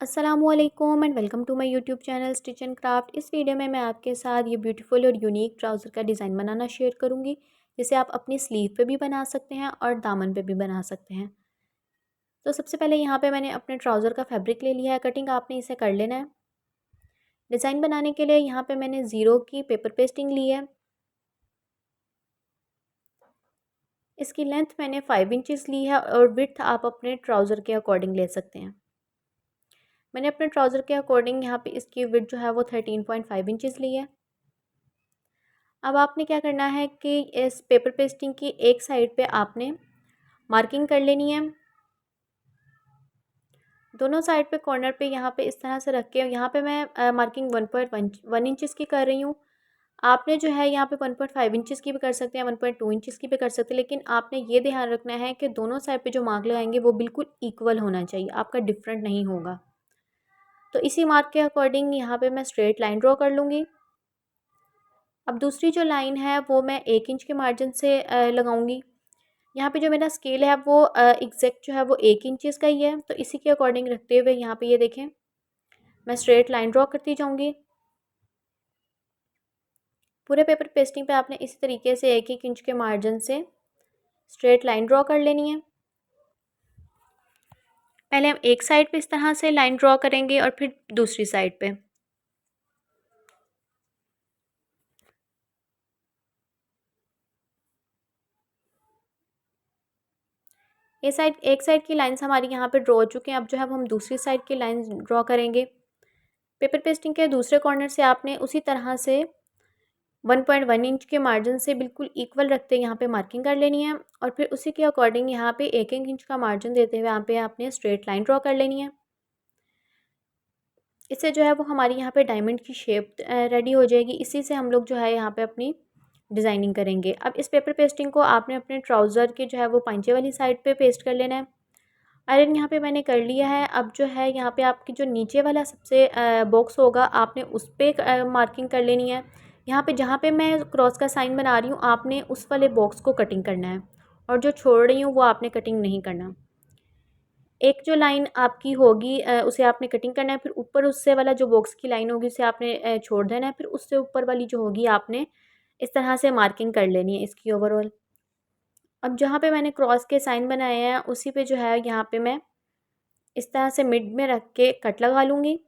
अस्सलामुअलैकुम and welcome to my YouTube channel stitch and craft. इस video में मैं आपके साथ ये ब्यूटीफुल और यूनिक ट्राउज़र का डिज़ाइन बनाना शेयर करूँगी, जिसे आप अपनी स्लीव पे भी बना सकते हैं और दामन पे भी बना सकते हैं। तो सबसे पहले यहाँ पे मैंने अपने ट्राउज़र का फैब्रिक ले लिया है, कटिंग आपने इसे कर लेना है। डिज़ाइन बनाने के लिए यहाँ पे मैंने ज़ीरो की पेपर पेस्टिंग ली है। इसकी लेंथ मैंने 5 इंचज़ ली है और विड्थ आप अपने ट्राउज़र के अकॉर्डिंग ले सकते हैं। मैंने अपने ट्राउज़र के अकॉर्डिंग यहाँ पे इसकी विड्थ जो है वो 13.5 इंचज़ ली है। अब आपने क्या करना है कि इस पेपर पेस्टिंग की एक साइड पे आपने मार्किंग कर लेनी है। दोनों साइड पे कॉर्नर पे यहाँ पे इस तरह से रख के यहाँ पे मैं मार्किंग 1.1 इंचज़ की कर रही हूँ। आपने जो है यहाँ पे 1.5 इंचज़ की भी कर सकते हैं, 1.2 इंचज़ की भी कर सकते हैं, लेकिन आपने ये ध्यान रखना है कि दोनों साइड पे जो मार्क लगाएंगे वो बिल्कुल इक्वल होना चाहिए, आपका डिफरेंट नहीं होगा। तो इसी मार्क के अकॉर्डिंग यहाँ पे मैं स्ट्रेट लाइन ड्रॉ कर लूँगी। अब दूसरी जो लाइन है वो मैं 1 इंच के मार्जिन से लगाऊंगी। यहाँ पे जो मेरा स्केल है वो एग्जैक्ट जो है वो 1 इंचज़ का ही है, तो इसी के अकॉर्डिंग रखते हुए यहाँ पे ये देखें मैं स्ट्रेट लाइन ड्रॉ करती जाऊँगी। पूरे पेपर पेस्टिंग पे आपने इसी तरीके से 1-1 इंच के मार्जिन से स्ट्रेट लाइन ड्रॉ कर लेनी है। पहले हम एक साइड पे इस तरह से लाइन ड्रॉ करेंगे और फिर दूसरी साइड पे। ये साइड एक साइड की लाइंस हमारी यहाँ पे ड्रॉ हो चुके हैं। अब जो है वो हम दूसरी साइड की लाइन ड्रॉ करेंगे। पेपर पेस्टिंग के दूसरे कॉर्नर से आपने उसी तरह से 1.1 इंच के मार्जिन से बिल्कुल इक्वल रखते यहाँ पे मार्किंग कर लेनी है और फिर उसी के अकॉर्डिंग यहाँ पे 1-1 इंच का मार्जिन देते हुए यहाँ पे आपने स्ट्रेट लाइन ड्रॉ कर लेनी है। इससे जो है वो हमारी यहाँ पे डायमंड की शेप रेडी हो जाएगी। इसी से हम लोग जो है यहाँ पे अपनी डिज़ाइनिंग करेंगे। अब इस पेपर पेस्टिंग को आपने अपने ट्राउज़र के जो है वो पांचे वाली साइड पे पेस्ट कर लेना है। आयरन यहाँ पे मैंने कर लिया है। अब जो है यहाँ पे आपकी जो नीचे वाला सबसे बॉक्स होगा आपने उस पर मार्किंग कर लेनी है। यहाँ पे जहाँ पे मैं क्रॉस का साइन बना रही हूँ आपने उस वाले बॉक्स को कटिंग करना है और जो छोड़ रही हूँ वो आपने कटिंग नहीं करना। एक जो लाइन आपकी होगी उसे आपने कटिंग करना है, फिर ऊपर उससे वाला जो बॉक्स की लाइन होगी उसे आपने छोड़ देना है, फिर उससे ऊपर वाली जो होगी आपने इस तरह से मार्किंग कर लेनी है इसकी ओवरऑल। अब जहाँ पे मैंने क्रॉस के साइन बनाए हैं उसी पे जो है यहाँ पे मैं इस तरह से मिड में रख के कट लगा लूँगी।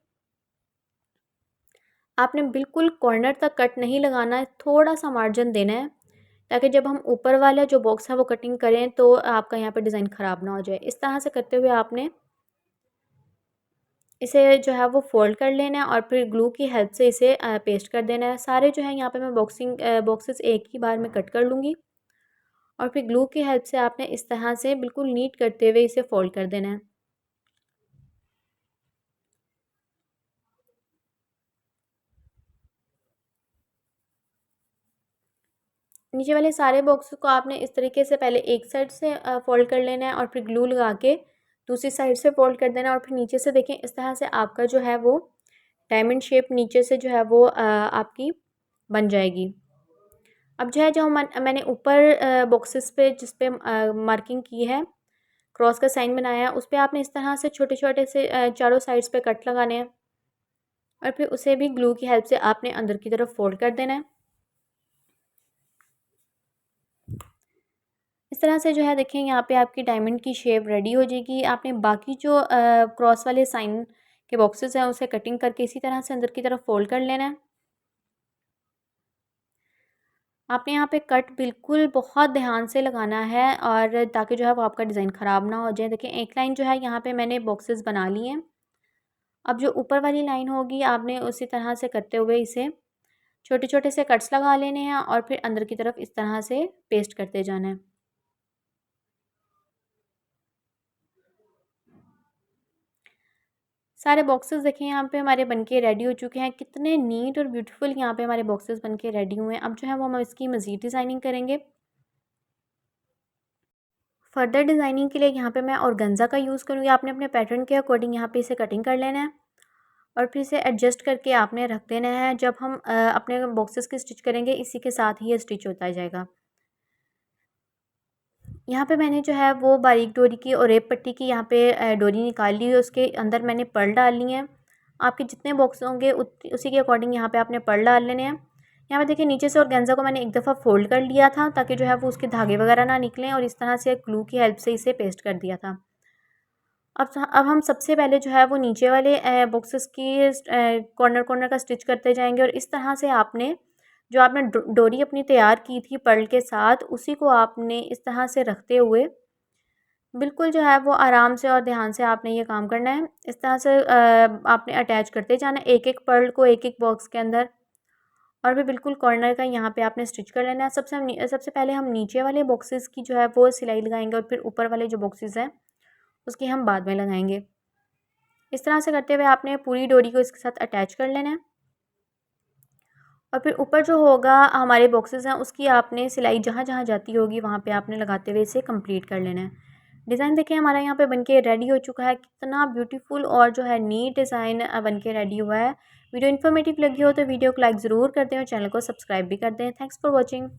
आपने बिल्कुल कॉर्नर तक कट नहीं लगाना है, थोड़ा सा मार्जिन देना है ताकि जब हम ऊपर वाला जो बॉक्स है वो कटिंग करें तो आपका यहाँ पे डिज़ाइन ख़राब ना हो जाए। इस तरह से करते हुए आपने इसे जो है वो फ़ोल्ड कर लेना है और फिर ग्लू की हेल्प से इसे पेस्ट कर देना है। सारे जो है यहाँ पे मैं बॉक्सेस एक ही बार में कट कर लूँगी और फिर ग्लू की हेल्प से आपने इस तरह से बिल्कुल नीट करते हुए इसे फ़ोल्ड कर देना है। नीचे वाले सारे बॉक्स को आपने इस तरीके से पहले एक साइड से फ़ोल्ड कर लेना है और फिर ग्लू लगा के दूसरी साइड से फ़ोल्ड कर देना है और फिर नीचे से देखें इस तरह से आपका जो है वो डायमंड शेप नीचे से जो है वो आपकी बन जाएगी। अब जो है जो मैंने ऊपर बॉक्सेस पे जिस पे मार्किंग की है, क्रॉस का साइन बनाया है, उस पे आपने इस तरह से छोटे-छोटे से चारों साइड्स पे कट लगाने हैं और फिर उसे भी ग्लू की हेल्प से आपने अंदर की तरफ फ़ोल्ड कर देना है। इस तरह से जो है देखें यहाँ पे आपकी डायमंड की शेप रेडी हो जाएगी। आपने बाकी जो क्रॉस वाले साइन के बॉक्सेस हैं उसे कटिंग करके इसी तरह से अंदर की तरफ फ़ोल्ड कर लेना है। आपने यहाँ पे कट बिल्कुल बहुत ध्यान से लगाना है और ताकि जो है वो आपका डिज़ाइन ख़राब ना हो जाए। देखिए एक लाइन जो है यहाँ पे मैंने बॉक्सेस बना लिए हैं। अब जो ऊपर वाली लाइन होगी आपने उसी तरह से करते हुए इसे छोटे-छोटे से कट्स लगा लेने हैं और फिर अंदर की तरफ इस तरह से पेस्ट करते जाना है। सारे बॉक्सेस देखें यहाँ पे हमारे बनके रेडी हो चुके हैं। कितने नीट और ब्यूटीफुल यहाँ पे हमारे बॉक्सेस बनके रेडी हुए हैं। अब जो है वो हम इसकी मज़ीद डिज़ाइनिंग करेंगे। फर्दर डिज़ाइनिंग के लिए यहाँ पे मैं ऑर्गेन्जा का यूज़ करूँगी। आपने अपने पैटर्न के अकॉर्डिंग यहाँ पे इसे कटिंग कर लेना है और फिर इसे एडजस्ट करके आपने रख देना है। जब हम अपने बॉक्सेस की स्टिच करेंगे इसी के साथ ही ये स्टिच होता जाएगा। यहाँ पे मैंने जो है वो बारीक डोरी की और रेप पट्टी की यहाँ पे डोरी निकाल ली है, उसके अंदर मैंने पर्ल डाल ली है। आपके जितने बॉक्स होंगे उसी के अकॉर्डिंग यहाँ पे आपने पर्ल डाल लेने हैं। यहाँ पे देखिए नीचे से ऑर्गेन्जा को मैंने एक दफ़ा फोल्ड कर लिया था ताकि जो है वो उसके धागे वगैरह ना निकलें, और इस तरह से ग्लू की हेल्प से इसे पेस्ट कर दिया था। अब हम सबसे पहले जो है वो नीचे वाले बॉक्सेस की कॉर्नर कॉर्नर का स्टिच करते जाएंगे, और इस तरह से आपने जो आपने डोरी अपनी तैयार की थी पर्ल के साथ, उसी को आपने इस तरह से रखते हुए बिल्कुल जो है वो आराम से और ध्यान से आपने ये काम करना है। इस तरह से आपने अटैच करते जाना है एक एक पर्ल को एक एक बॉक्स के अंदर, और भी बिल्कुल कॉर्नर का यहाँ पे आपने स्टिच कर लेना है। सबसे पहले हम नीचे वाले बॉक्सेस की जो है वो सिलाई लगाएंगे, और फिर ऊपर वाले जो बॉक्सेस हैं उसकी हम बाद में लगाएंगे। इस तरह से करते हुए आपने पूरी डोरी को इसके साथ अटैच कर लेना है, और फिर ऊपर जो होगा हमारे बॉक्सेस हैं उसकी आपने सिलाई जहाँ जहाँ जाती होगी वहाँ पे आपने लगाते हुए इसे कंप्लीट कर लेना है। डिज़ाइन देखिए हमारा यहाँ पे बनके रेडी हो चुका है, कितना ब्यूटीफुल और जो है नीट डिज़ाइन बनके रेडी हुआ है। वीडियो इन्फॉर्मेटिव लगी हो तो वीडियो को लाइक ज़रूर कर दें और चैनल को सब्सक्राइब भी कर दें। Thanks for watching.